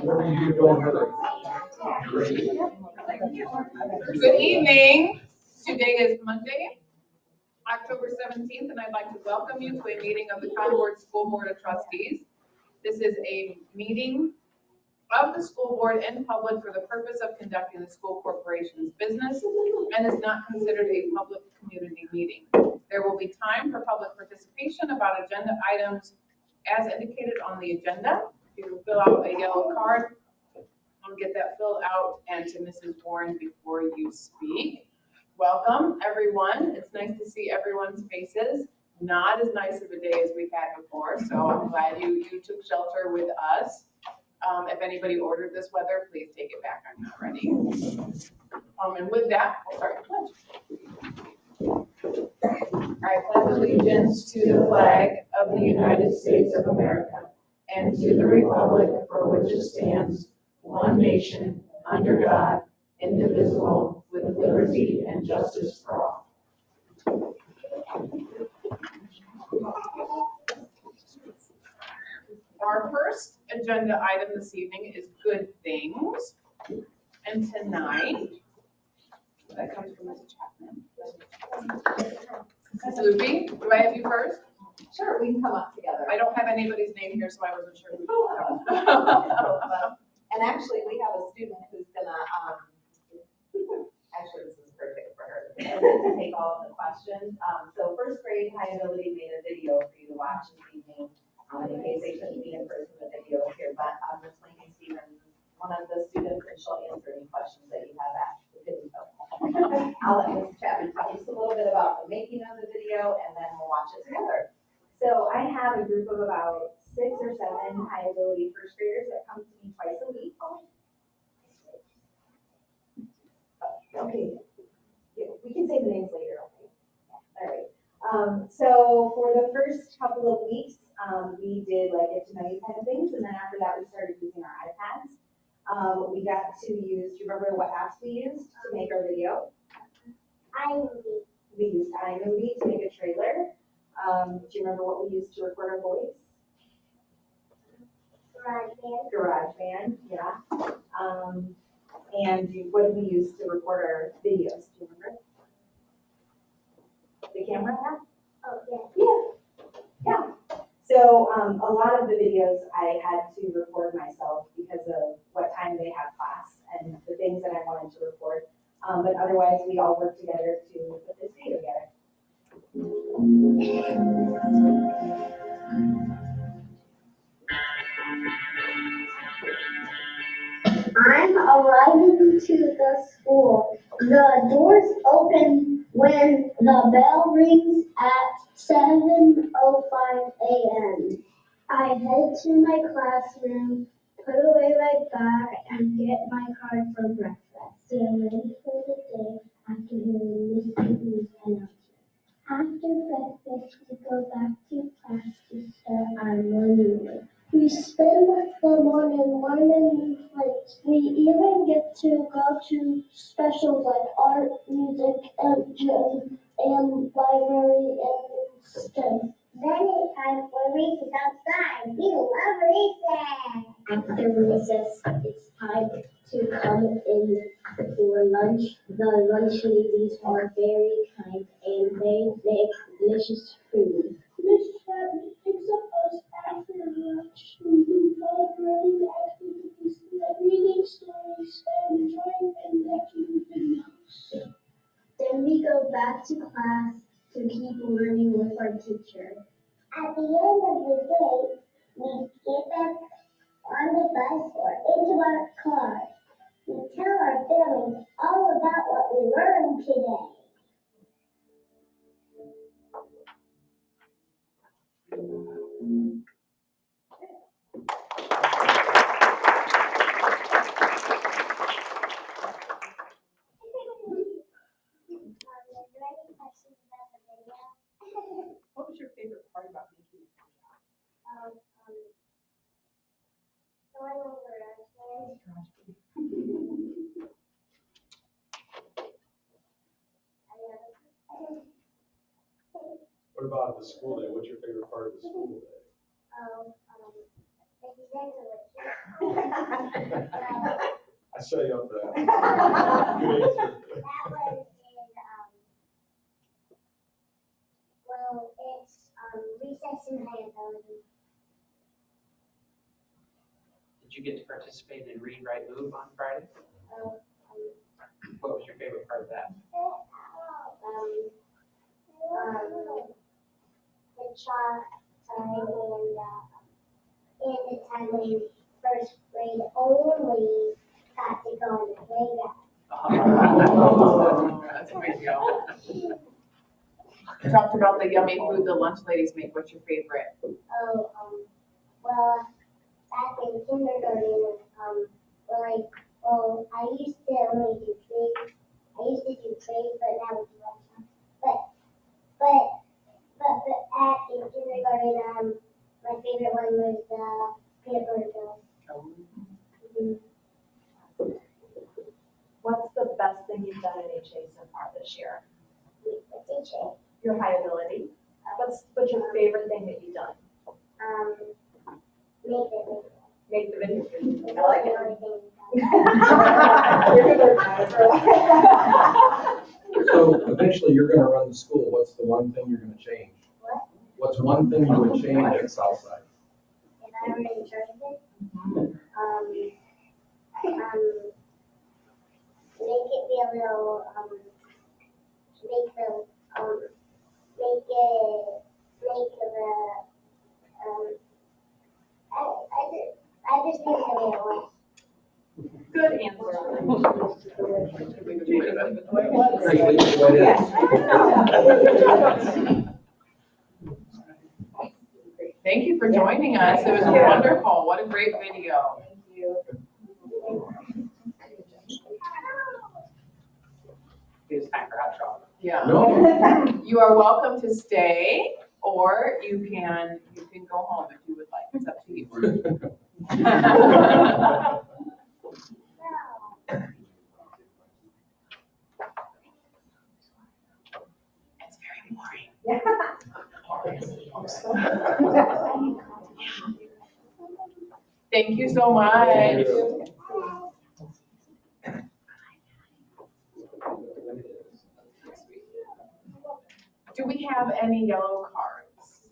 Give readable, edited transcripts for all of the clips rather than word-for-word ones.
Good evening. Today is Monday, October 17th, and I'd like to welcome you to a meeting of the Concord School Board of Trustees. This is a meeting of the school board in public for the purpose of conducting the school corporation's business and is not considered a public community meeting. There will be time for public participation about agenda items as indicated on the agenda. You will fill out a yellow card. I'll get that filled out and to Mrs. Warren before you speak. Welcome, everyone. It's nice to see everyone's faces. Not as nice of a day as we've had before, so I'm glad you took shelter with us. If anybody ordered this weather, please take it back. I'm not ready. And with that, we'll start the pledge. I pledge allegiance to the flag of the United States of America and to the republic for which it stands, one nation, under God, indivisible, with liberty and justice for all. Our first agenda item this evening is good things. And tonight, that comes from Mrs. Chapman. Mrs. Loopy, do I have you first? Sure, we can come up together. I don't have anybody's name here, so I wasn't sure who. And actually, we have a student who's gonna, actually, this is perfect for her, to take all of the questions. So first grade high ability made a video for you to watch this evening. In case they couldn't be in person, the video is here, but Ms. Lincoln Stevens, one of the students, and she'll answer any questions that you have after the video. I'll let Ms. Chapman tell us a little bit about the making of the video, and then we'll watch it together. So I have a group of about 6 or 7 high ability first graders that come to me twice a week. Okay, yeah, we can say the names later, okay? All right. So for the first couple of weeks, we did like get to know you kind of things, and then after that we started using our iPads. We got to use, do you remember what apps we used to make our video? iMovie. We used iMovie to make a trailer. Do you remember what we used to record our voice? GarageBand, yeah. And what did we use to record our videos? Do you remember? The camera app? Oh, yeah. Yeah. So a lot of the videos I had to record myself because of what time they have class and the things that I wanted to record. But otherwise, we all worked together to put this video together. I'm arriving to the school. The doors open when the bell rings at 7:05 a.m. I head to my classroom, put away my bag, and get my card for breakfast. Get ready for the day after hearing Miss Piggy's announcement. After breakfast, we go back to class to start our morning work. We spend the morning learning new plays. We even get to go to specials like art, music, and gym, and library and stuff. Then it's time for recess outside. We love recess. After recess, it's time to come in for lunch. The lunch ladies are very kind and they make delicious food. Miss Chapman picks up us after lunch. We do fun learning activities like reading stories and drawing and making videos. Then we go back to class to keep learning with our teacher. At the end of the day, we get back on the bus or into our car. We tell our family all about what we learned today. What was your favorite part about making it? Going over our What about the school day? What's your favorite part of the school day? set you up for that. Good answer. That was in, well, it's, recess and high ability. Did you get to participate in Read, Write, Move on Friday? Um, What was your favorite part of that? the chalk time and the time when first grade only got to go in the playground. Oh, that's a big deal. You talked about the yummy food the lunch ladies make. What's your favorite? Oh, well, back in kindergarten, I used to only do trade. I used to do trade, but now we do lunchtime. But back in kindergarten, my favorite one was the peanut butter jelly. What's the best thing you've done in HA so far this year? What's HA? Your high ability. What's your favorite thing that you've done? Make it. Make the video. It's I like the it. only thing So eventually you're gonna run the school, what's the one thing you're gonna change? What? What's one thing you would change at Southside? if I were in charge of it, make it be a little, make it, I just think the way it was. Good answer. Great, leave it the way it is. Thank you for joining us. It was wonderful. What a great video. Thank you. It was time for hot chocolate. Yeah. No, You are welcome to stay, or you can go home if you would like. It's up to you. It's very boring. Thank you so much. Thank Do we have any yellow cards?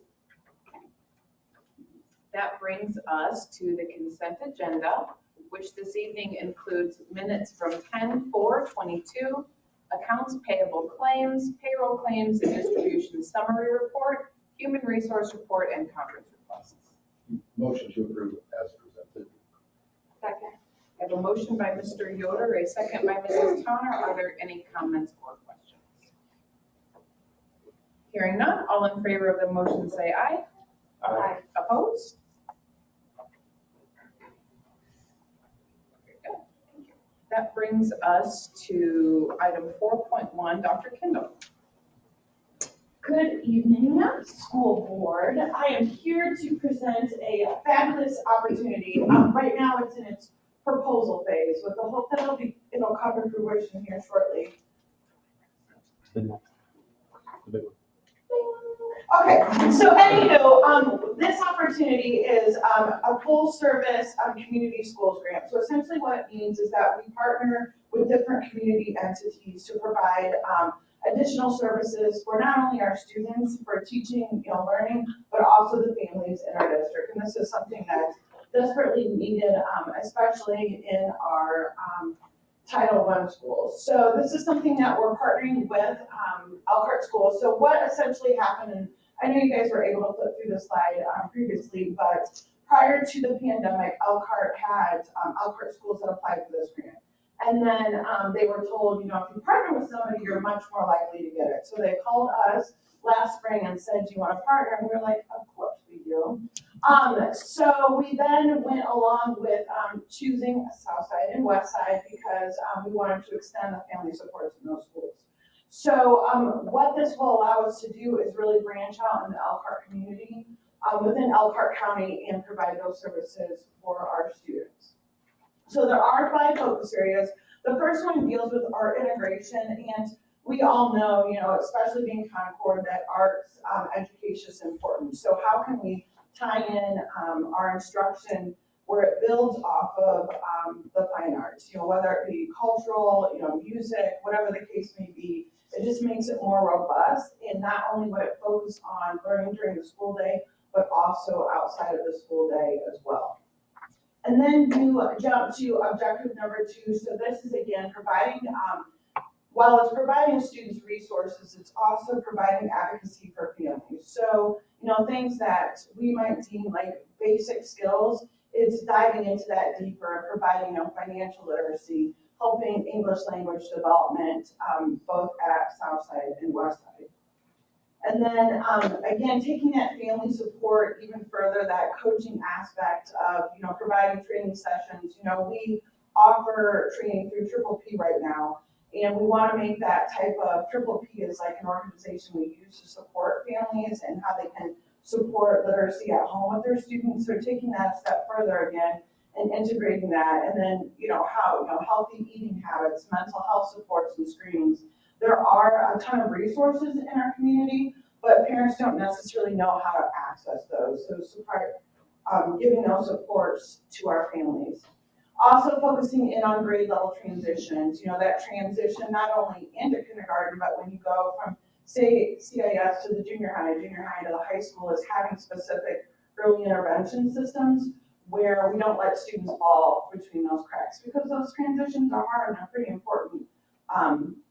That brings us to the consent agenda, which this evening includes minutes from 10/4/22, accounts payable claims, payroll claims and distribution summary report, human resource report, and conference requests. motion to approve as presented. Second. I have a motion by Mr. Yoder, a second by Mrs. Towner. Are there any comments or questions? Hearing none, all in favor of the motion say aye. Aye. Opposed? Very good, thank you. That brings us to item 4.1, Dr. Kendall. Good evening, school board. I am here to present a fabulous opportunity. Right now, it's in its proposal phase with the hope that it'll come to fruition here shortly. Okay, so anywho, this opportunity is a full service community schools grant. So essentially what it means is that we partner with different community entities to provide additional services for not only our students for teaching, learning, but also the families in our district. And this is something that's desperately needed, especially in our Title I schools. So this is something that we're partnering with Elkhart Schools. So what essentially happened, and I know you guys were able to flip through the slide previously, but prior to the pandemic, Elkhart Schools had applied for this grant. And then they were told, if you partner with somebody, you're much more likely to get it. So they called us last spring and said, do you want to partner? And we were like, of course we do. So we then went along with choosing Southside and Westside because we wanted to extend the family supports in those schools. So what this will allow us to do is really branch out in the Elkhart community within Elkhart County and provide those services for our students. So there are 5 focus areas. The first one deals with art integration, and we all know, especially being Concord, that arts education is important. So how can we tie in our instruction where it builds off of the fine arts, whether it be cultural, music, whatever the case may be. It just makes it more robust, and not only would it focus on learning during the school day, but also outside of the school day as well. And then you jump to objective number 2. So this is again providing, while it's providing students resources, it's also providing advocacy for families. So, things that we might deem like basic skills, it's diving into that deeper and providing, financial literacy, helping English language development, both at Southside and Westside. And then, again, taking that family support even further, that coaching aspect of, providing training sessions. We offer training through Triple P right now, and we want to make that type of Triple P is like an organization we use to support families and how they can support literacy at home with their students. So taking that a step further again and integrating that, and then, how, healthy eating habits, mental health supports and screenings. There are a ton of resources in our community, but parents don't necessarily know how to access those. So support, giving those supports to our families. Also focusing in on grade level transitions, that transition not only into kindergarten, but when you go from, say, CIS to the junior high to the high school, is having specific early intervention systems where we don't let students fall between those cracks, because those transitions are hard and are pretty important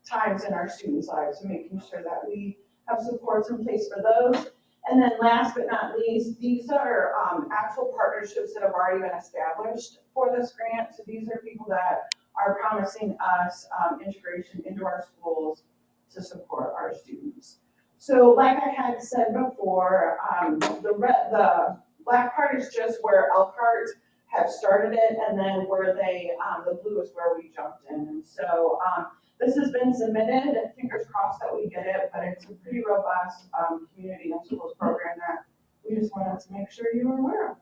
times in our students' lives. So making sure that we have supports in place for those. And then last but not least, these are actual partnerships that have already been established for this grant. So these are people that are promising us integration into our schools to support our students. So like I had said before, the black part is just where Elkhart have started it, and then where they, the blue is where we jumped in. And so this has been submitted, fingers crossed that we get it, but it's a pretty robust community and schools program that we just wanted to make sure you were aware of.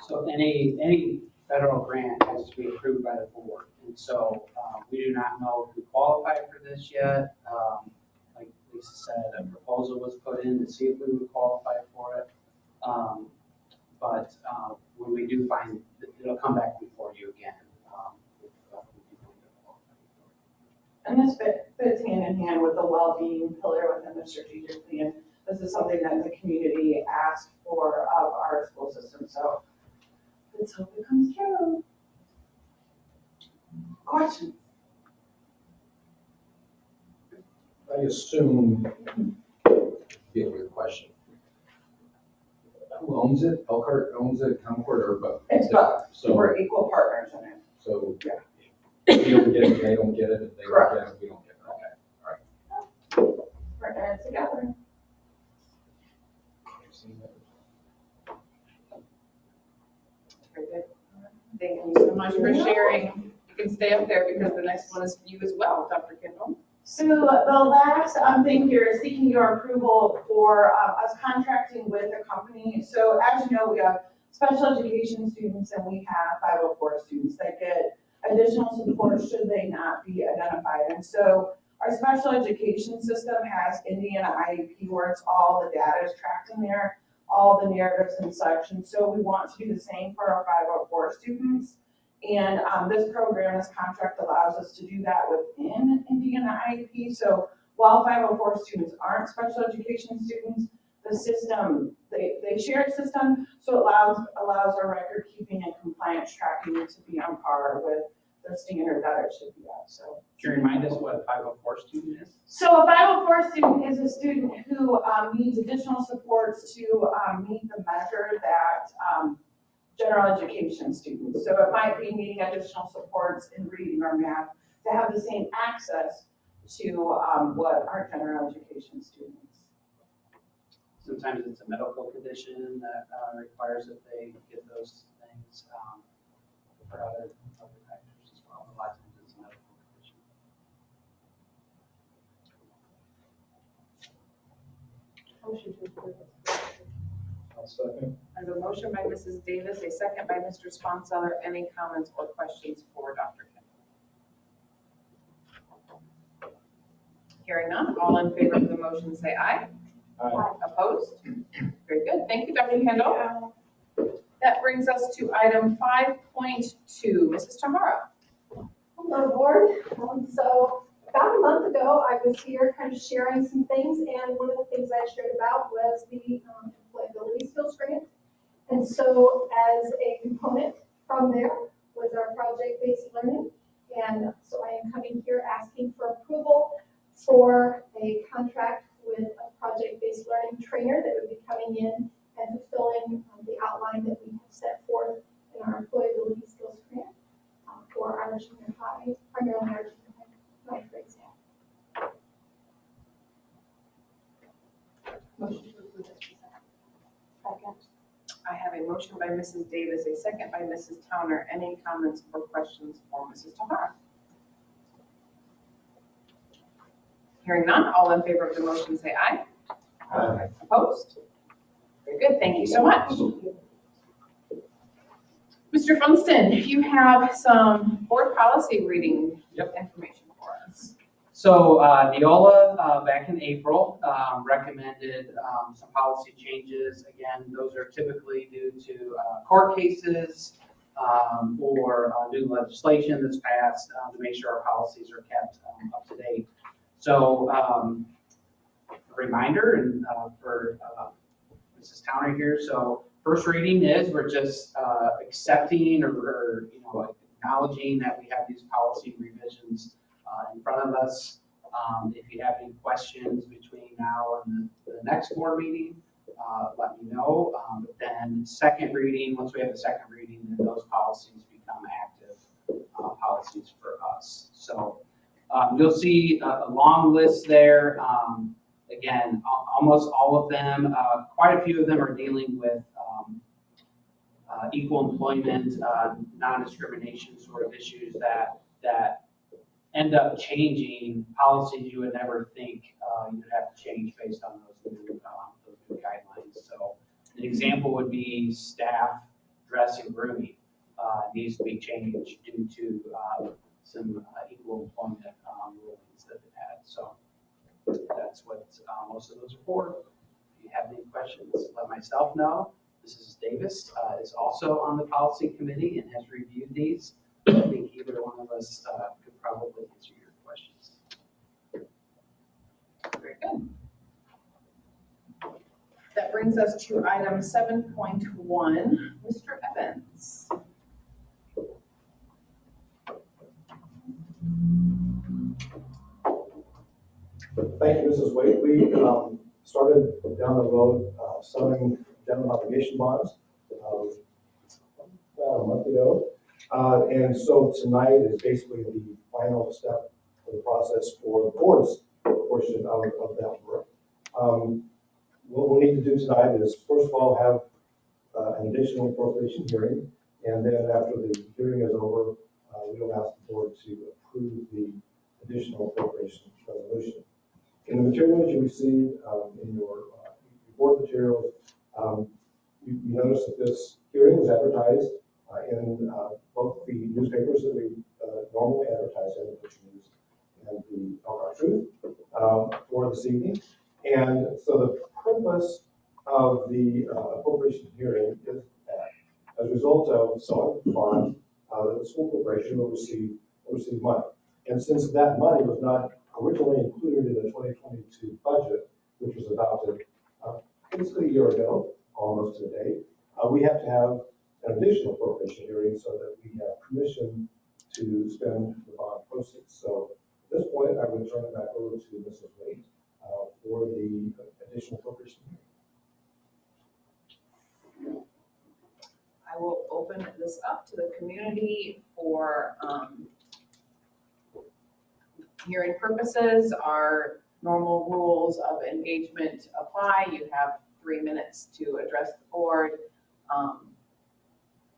So any federal grant has to be approved by the board. And so we do not know if we qualify for this yet. Like Lisa said, a proposal was put in to see if we would qualify for it. But when we do find, it'll come back before you again. And this fits hand in hand with the well-being pillar within the strategic plan. This is something that the community asked for of our school system. So let's hope it comes true. Questions? I assume, deal with the question. Who owns it? Elkhart owns it, Concord, or both? It's both. So, We're equal partners in it. so Yeah. if we don't get it, they don't get it. If they don't get it, we don't get it. Okay. We're in it together. Very good. Thank you so much for sharing. You can stay up there because the next one is for you as well, Dr. Kendall. So the last thing here is seeking your approval for us contracting with a company. So as you know, we have special education students and we have 504 students that get additional support should they not be identified. And so our special education system has Indiana IEP where it's all the data is tracked in there, all the narratives and such. And so we want to do the same for our 504 students. And this program, this contract allows us to do that within Indiana IEP. So while 504 students aren't special education students, the system, they share a system, so it allows our record keeping and compliance tracking to be on par with the standard that it should be at. So Can you remind us what a 504 student is? So a 504 student is a student who needs additional supports to meet the measure that general education students. So it might be needing additional supports in reading or math to have the same access to what our general education students. Sometimes it's a medical condition that requires that they get those things, or other factors as well. A lot of times it's a medical condition. Motion to approve. I'll second. I have a motion by Mrs. Davis, a second by Mr. Sponseller. Any comments or questions for Dr. Kendall? Hearing none, all in favor of the motion say aye. Aye. Opposed? Very good. Thank you, Dr. Kendall. That brings us to item 5.2. Mrs. Tahara. Hello, board. So about a month ago, I was here kind of sharing some things, and one of the things I shared about was the employability skills grant. And so as a component from there was our project-based learning. And so I am coming here asking for approval for a contract with a project-based learning trainer that would be coming in and fulfilling the outline that we have set forth in our employability skills grant for our junior high, primarily our junior high ninth grade staff. Motion to approve as presented. Second. I have a motion by Mrs. Davis, a second by Mrs. Towner. Any comments or questions for Mrs. Tahara? Hearing none, all in favor of the motion say aye. Aye. Opposed? Very good, thank you so much. Mr. Funston, you have some board policy reading information for us. So Neola, back in April, recommended some policy changes. Again, those are typically due to court cases or new legislation that's passed to make sure our policies are kept up to date. So a reminder and for Mrs. Towner here. So first reading is we're just accepting or acknowledging that we have these policy revisions in front of us. If you have any questions between now and the next board meeting, let me know. But then second reading, once we have the second reading, then those policies become active policies for us. So you'll see a long list there. Again, almost all of them, quite a few of them are dealing with equal employment, non-discrimination sort of issues that end up changing policies you would never think you'd have to change based on those new guidelines. So an example would be staff dress and grooming needs to be changed due to some equal employment rulings that they've had. So that's what most of those are for. If you have any questions, let myself know. Mrs. Davis is also on the policy committee and has reviewed these. I think either one of us could probably answer your questions. Very good. That brings us to item 7.1. Mr. Evans. Thank you, Mrs. Wade. We started down the road selling general obligation bonds about a month ago. And so tonight is basically the final step of the process for the board's portion of that work. What we'll need to do tonight is, first of all, have an additional appropriation hearing. And then after the hearing is over, we'll ask the board to approve the additional appropriation resolution. In the materials you received in your board materials, you notice that this hearing was advertised in both the newspapers that we normally advertise in, which News and the Elkhart Truth, for this evening. And so the purpose of the appropriation hearing is that as a result of selling the bond, the school corporation will receive money. And since that money was not originally included in the 2022 budget, which was adopted basically a year ago, almost to the date, we have to have an additional appropriation hearing so that we have permission to spend the bond proceeds. So at this point, I would turn it back over to Mrs. Wade for the additional appropriation hearing. I will open this up to the community for hearing purposes. Our normal rules of engagement apply. You have 3 minutes to address the board.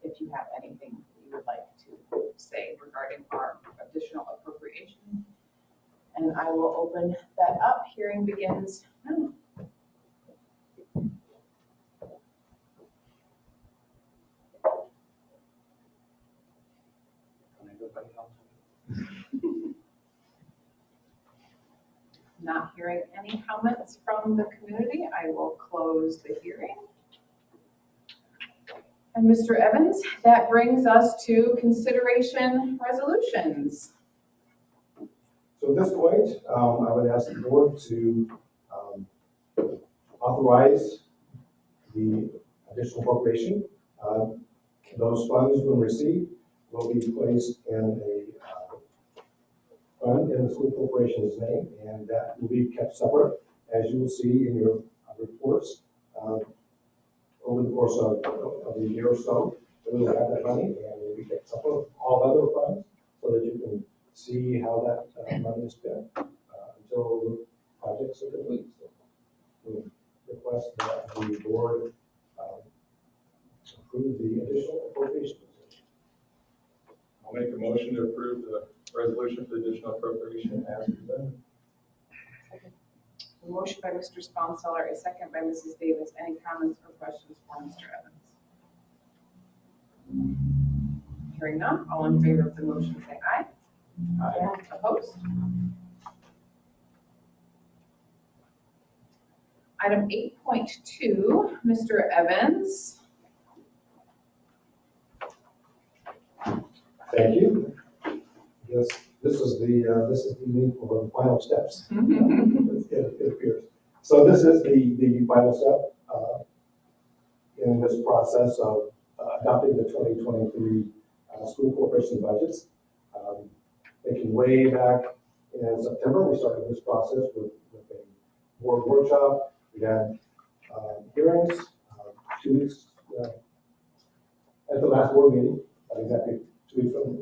If you have anything you would like to say regarding our additional appropriation. And I will open that up. Hearing begins now. Not hearing any comments from the community, I will close the hearing. And Mr. Evans, that brings us to consideration resolutions. So at this point, I would ask the board to authorize the additional appropriation. Those funds, when received, will be placed in a fund in the school corporation's name, and that will be kept separate, as you will see in your reports. Over the course of the year or so, we will have that money, and will be kept separate of all other funds, so that you can see how that money is spent until projects are complete. So we request that the board approve the additional appropriation. I'll make a motion to approve the resolution for additional appropriation as presented. A motion by Mr. Sponsler, a second by Mrs. Davis. Any comments or questions for Mr. Evans? Hearing none, all in favor of the motion say aye. Aye. Opposed? Item 8.2, Mr. Evans. Thank you. Yes, this is the need for the final steps. It appears. So this is the final step in this process of adopting the 2023 school corporation budgets. Thinking way back in September, we started this process with a board workshop. We had hearings 2 weeks at the last board meeting, exactly 2 weeks from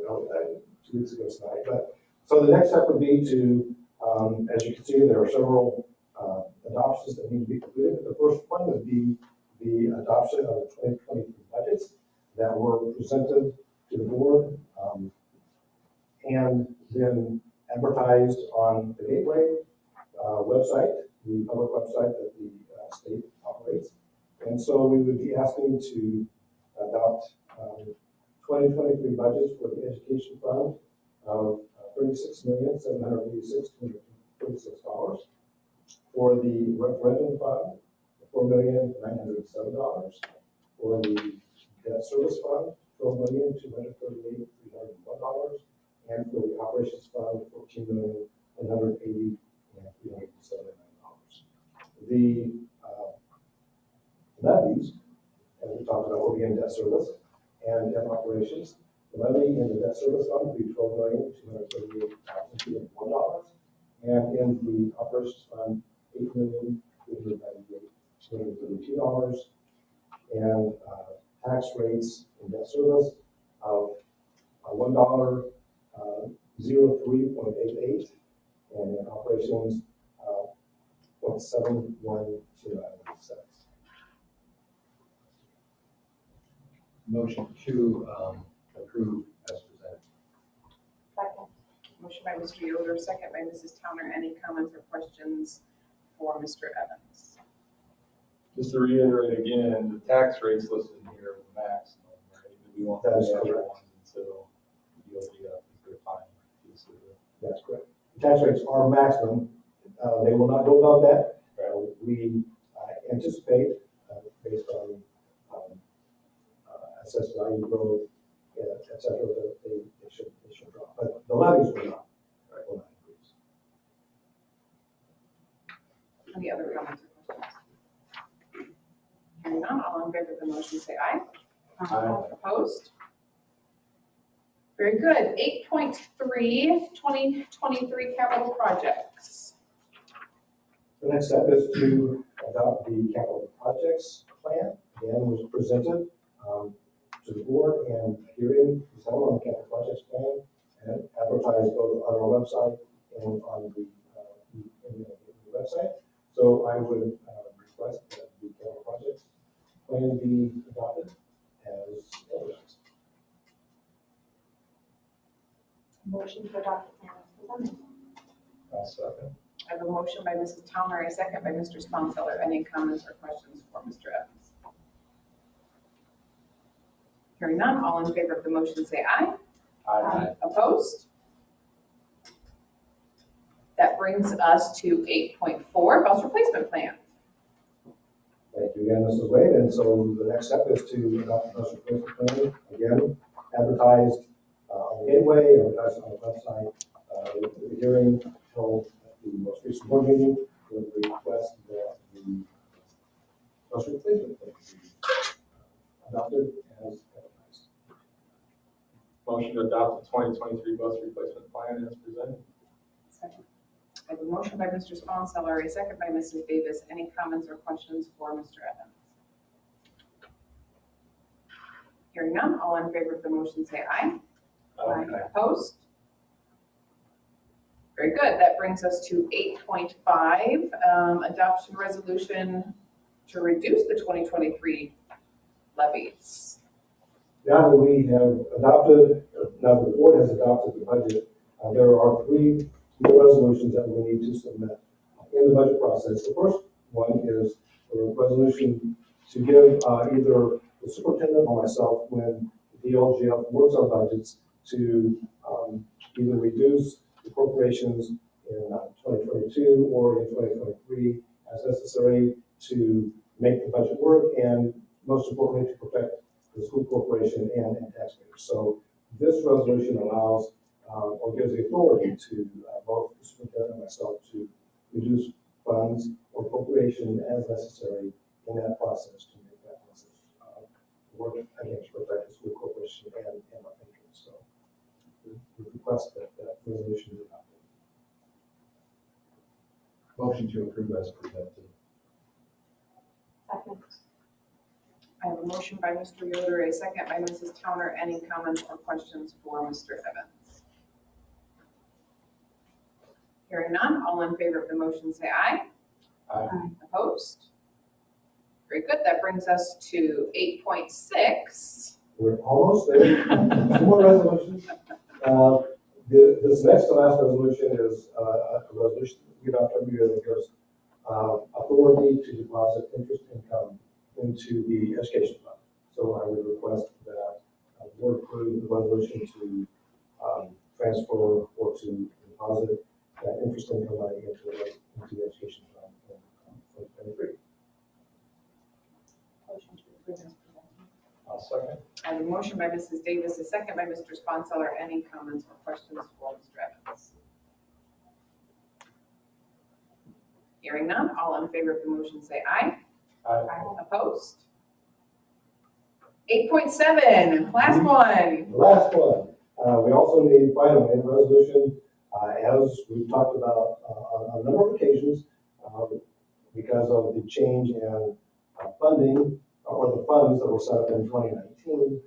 2 weeks ago tonight. But so the next step would be to, as you can see, there are several adoptions that need to be completed. The first one would be the adoption of the 2023 budgets that were presented to the board and then advertised on the Gateway website, the public website that the state operates. And so we would be asking to adopt 2023 budgets for the education fund of $36,786,236. For the referendum fund, $4,907. For the debt service fund, $12,238,301. And for the operations fund, $14,180,379. The levies, as we talked about, will be in debt service and in operations. The levy in the debt service fund will be $12,238,201. And in the operations fund, $8,398,232. And tax rates in debt service of $1, 03.88, and in operations 0.7129 cents. Motion to approve as presented. Second. Motion by Mr. Yoder, second by Mrs. Towner. Any comments or questions for Mr. Evans? Just to reiterate again, the tax rates listed here are the maximum, right? We won't have the other ones until you'll be up to the final piece of it. That's correct. The tax rates are maximum. They will not go above that. We anticipate, based on assessed value growth, et cetera, that they should drop. But the levies will not increase. Any other comments or questions? Hearing none, all in favor of the motion say aye. Aye. Opposed? Very good. 8.3, 2023 capital projects. The next step is to adopt the capital projects plan. Again, was presented to the board, and hearing was held on the capital projects plan and advertised both on our website and on the website. So I would request that the capital projects plan be adopted as advertised. Motion to adopt the plan as presented. I'll second. I have a motion by Mrs. Towner, a second by Mr. Sponsler. Any comments or questions for Mr. Evans? Hearing none, all in favor of the motion say aye. Aye. Opposed? That brings us to 8.4, bus replacement plan. Thank you again, Mrs. Wade. And so the next step is to adopt the bus replacement plan, again, advertised on the gateway, advertised on the website. The hearing held at the most recent board meeting with the request that the bus replacement plan be adopted as advertised. Motion to adopt the 2023 bus replacement plan as presented. Second. I have a motion by Mr. Sponsellor, a second by Mrs. Davis. Any comments or questions for Mr. Evans? Hearing none, all in favor of the motion say aye. Opposed? Very good. That brings us to 8.5, adoption resolution to reduce the 2023 levies. Now that we have adopted, now that the board has adopted the budget, there are three more resolutions that we need to submit in the budget process. The first one is a resolution to give either the superintendent or myself, when the DLGF works our budgets, to either reduce appropriations in 2022 or in 2023 as necessary to make the budget work, and most importantly, to protect the school corporation and taxpayers. So this resolution allows or gives the authority to both the superintendent and myself to reduce funds or appropriation as necessary in that process to make that process work against protect the school corporation and our patrons. So we request that that resolution be adopted. Motion to approve as presented. Second. I have a motion by Mr. Yoder, a second by Mrs. Towner. Any comments or questions for Mr. Evans? Hearing none, all in favor of the motion say aye. Aye. Opposed? Very good. That brings us to 8.6. We're almost there. Two more resolutions. This next to last resolution is a resolution we adopt every year that gives authority to deposit interest income into the education fund. So I would request that the board approve the resolution to transfer or to deposit that interest income money into the education fund in 2023. Motion to approve as presented. I'll second. I have a motion by Mrs. Davis, a second by Mr. Sponsellor. Any comments or questions for Mr. Evans? Hearing none, all in favor of the motion say aye. Aye. Opposed? 8.7, last one. The last one, we also need finally a resolution, as we've talked about on a number of occasions, because of the change in funding or the funds that were set up in 2019.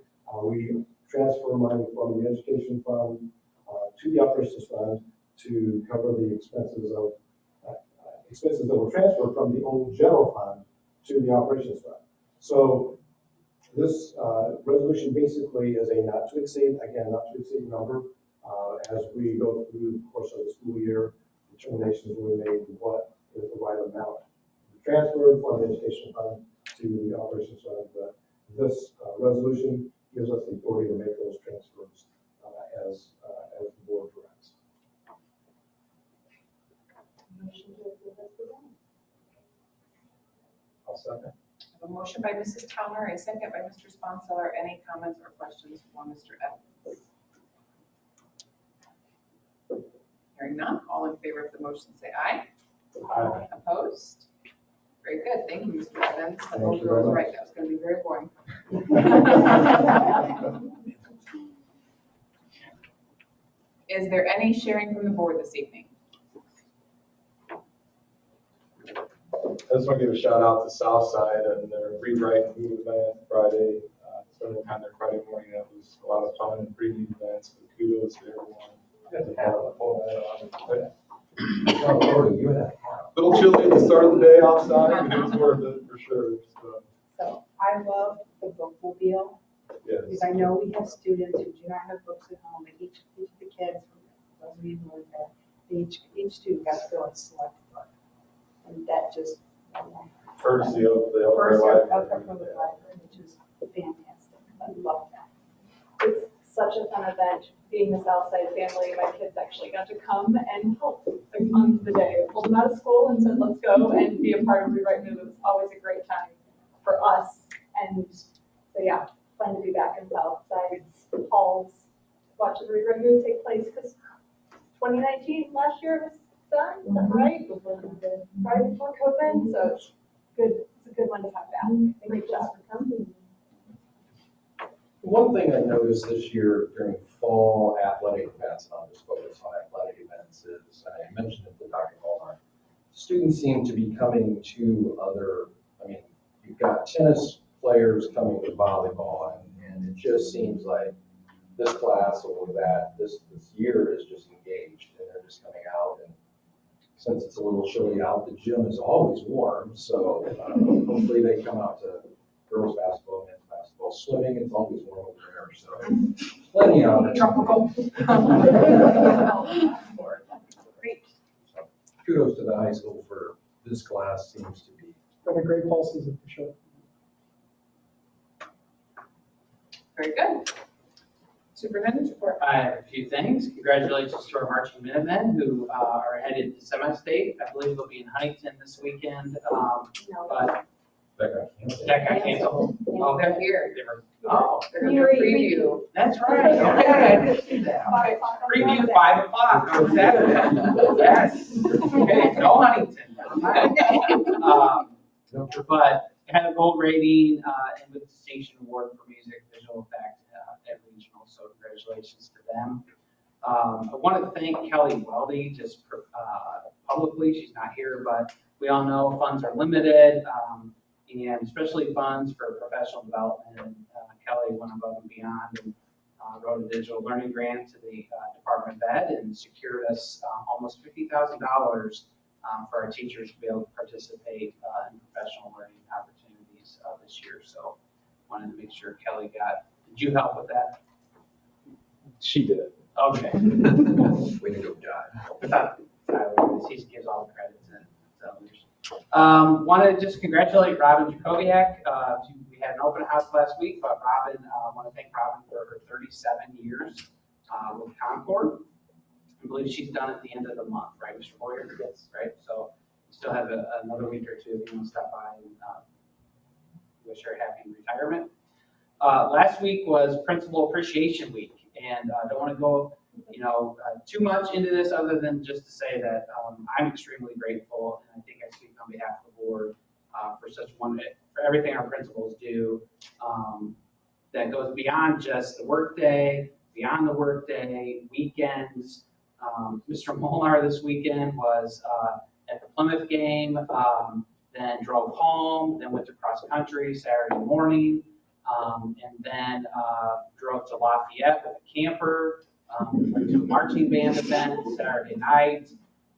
We transfer money from the education fund to the operations fund to cover the expenses of expenses that were transferred from the old general fund to the operations fund. So this resolution basically is a not to exceed, again, not to exceed number. As we go through the course of the school year, determinations will be made what is the right amount to be transferred from the education fund to the operations fund. But this resolution gives us the authority to make those transfers as the board directs. Motion to approve as presented. I'll second. I have a motion by Mrs. Towner, a second by Mr. Sponsellor. Any comments or questions for Mr. Evans? Hearing none, all in favor of the motion say aye. Aye. Opposed? Very good. Thank you, Mr. Evans. The Thank vote you very was much. right. That was going to be very boring. Is there any sharing from the board this evening? I just want to give a shout out to Southside and their Rewrite and Move event Friday. Spending time there Friday morning. That was a lot of fun and pretty neat events. So kudos to everyone. Got to have a full night on. You had A little chilly at the start of the day outside, but it was worth it for sure. So I love the bookmobile, Yes. because I know we have students who do not have books at home, and each of the kids, those of you who are there, each student got to go and select a book. And that just, Courtesy of the first Elmore of Library. public library, which is fantastic. I love that. It's such a fun event, being the Southside family. My kids actually got to come and help on the day. I pulled them out of school and said, let's go and be a part of Rewrite Move. It was always a great time. for us. And so, yeah, fun to be back in Southside's halls, watch the rerun move take place, because 2019, last year it was done, is that right? Right before COVID, so it's good, it's a good one to have back. Great job. One thing I noticed this year during fall athletic events, and I'll just focus on athletic events, is, I mentioned it to Dr. Molnar, students seem to be coming to other, I mean, you've got tennis players coming to volleyball, and it just seems like this class or that, this year is just engaged, and they're just coming out, and since it's a little chilly out, the gym is always warm, so hopefully they come out to girls basketball, men's basketball, swimming, it's always warm over there, so plenty of it. Tropical. Great. So, kudos to the high school for this class seems to be. Been a great fall season for sure. Very good. Superintendent's report. I have a few things. Congratulations to our marching Minutemen who are headed to semi-state. I believe they'll be in Huntington this weekend, but that got canceled. Oh, they're here. They were, oh, They're going to preview. that's right. Okay, I didn't see that. Okay. Preview 5 o'clock on Saturday. Yes. Okay, no Huntington. But had a gold rating and with distinction award for music visual effect at regional. So congratulations to them. I want to thank Kelly Weldy just publicly. She's not here, but we all know funds are limited, and especially funds for professional development. And Kelly went above and beyond and wrote a digital learning grant to the Department of Ed and secured us almost $50,000 for our teachers to be able to participate in professional learning opportunities this year. So wanted to make sure Kelly did you help with that? She did it. Okay. Way to go, John. I thought Tyler, he gives all the credit to others. Want to just congratulate Robin Jacobiak. We had an open house last week, but Robin, want to thank Robin for her 37 years with Concord. I believe she's done at the end of the month, right, Mr. Boyer? Yes. Right, so we still have another week or two if you want to stop by and wish her a happy retirement. Last week was Principal Appreciation Week, and I don't want to go, too much into this other than just to say that I'm extremely grateful, and I think I speak on behalf of the board for everything our principals do that goes beyond just the workday, weekends. Mr. Molnar this weekend was at the Plymouth game, then drove home, then went to cross country Saturday morning, and then drove to Lafayette with a camper, went to a marching band event Saturday night,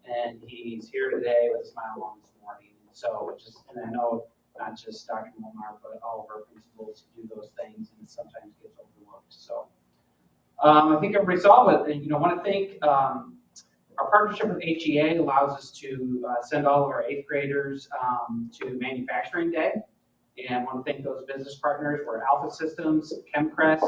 and he's here today with a smile on this morning. So and I know not just Dr. Molnar, but all of our principals do those things, and it sometimes gets overlooked. So I think everybody saw it, and I want to thank our partnership with HEA allows us to send all of our 8th graders to Manufacturing Day. And I want to thank those business partners for Alpha Systems, Chemcrest,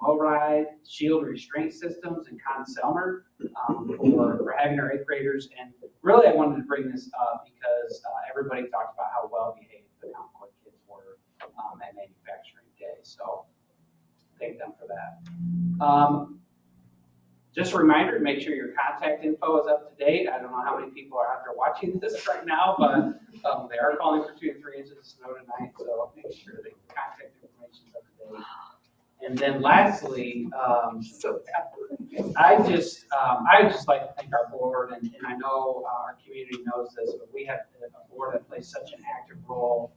Mowride, Shield Restraint Systems, and Conselmer for having our 8th graders. And really, I wanted to bring this up because everybody talked about how well behaved the Concord kids were at Manufacturing Day. So thank them for that. Just a reminder to make sure your contact info is up to date. I don't know how many people are out there watching this right now, but they are calling for 2 to 3 inches of snow tonight, so make sure the contact information is up to date. And then lastly, I just like to thank our board, and I know our community knows this, but we have a board that plays such an active role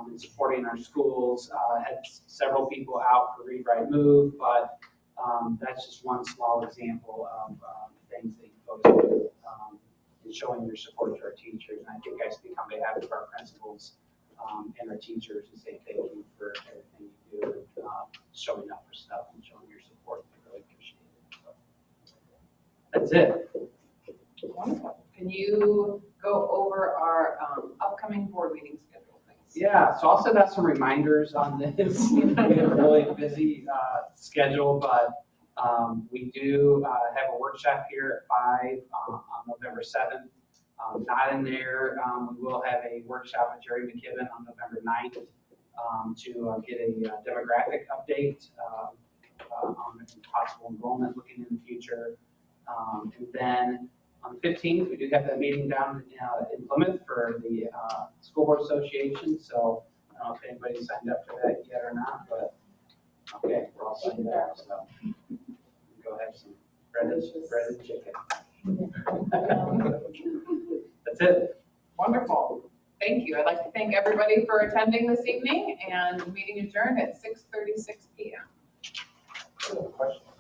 in supporting our schools. Had several people out for Read, Write, Move, but that's just one small example of things that you folks do in showing your support to our teachers. And I think I speak on behalf of our principals and our teachers and say thank you for everything you do, and showing up for stuff and showing your support. I really appreciate it. So, that's it. Wonderful. Can you go over our upcoming board meeting schedule, please? Yeah, so I'll send out some reminders on this. We have a really busy schedule, but we do have a workshop here at 5 on November 7th. Not in there. We will have a workshop with Jerry McKibben on November 9th. to get a demographic update on possible enrollment looking in the future. And then on the 15th, we do have that meeting down in Plymouth for the School Board Association. So I don't know if anybody signed up for that yet or not, but okay, we're all signed up. So go have some breaded chicken. That's it. Wonderful. Thank you. I'd like to thank everybody for attending this evening, and meeting adjourned at 6:36 p.m. Question.